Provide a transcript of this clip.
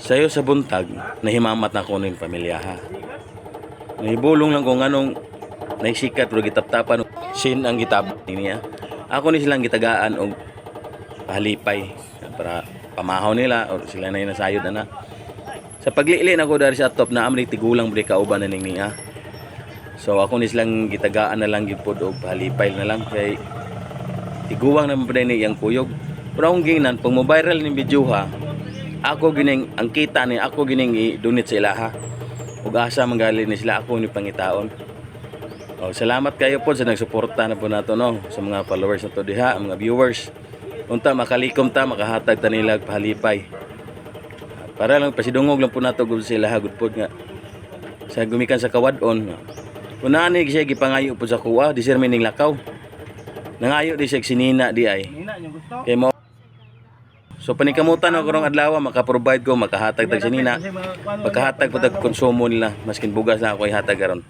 Sayo sa buntag, nahimamat na ko ng pamilya ha. Nahibulong lang kung anong naisikat pero gitaptapan sin ang gitabot niya. Ako ni silang gitagaan og pahalipay para pamahaw nila o sila na nasayod na. Sa paglili na ko dari sa top na amri tigulang bri kauban na ning niya. So ako ni silang gitagaan na lang gid pod og pahalipay na lang kay tiguwang naman pa ni yang kuyog. Pero akong ginan pag mo viral ni video ha. Ako gining ang kita ni ako gining i-donate sa ilaha. Ug asa manggali ni sila ako ni pangitaon. Oh, salamat kayo po sa nagsuporta na po nato no sa mga followers nato diha, mga viewers. Unta makalikom ta makahatag ta nila pahalipay. Para lang pasidungog lang po nato gud sila hagud pod nga sa gumikan sa kawadon. Kunani siya gipangayo po sa kuwa, di sir mining lakaw. Nangayo di siya sinina di ay. Kay mo so panikamutan ako karong adlaw maka-provide ko makahatag tag sinina. Makahatag po tag konsumo nila maskin bugas na ako ihatag karon.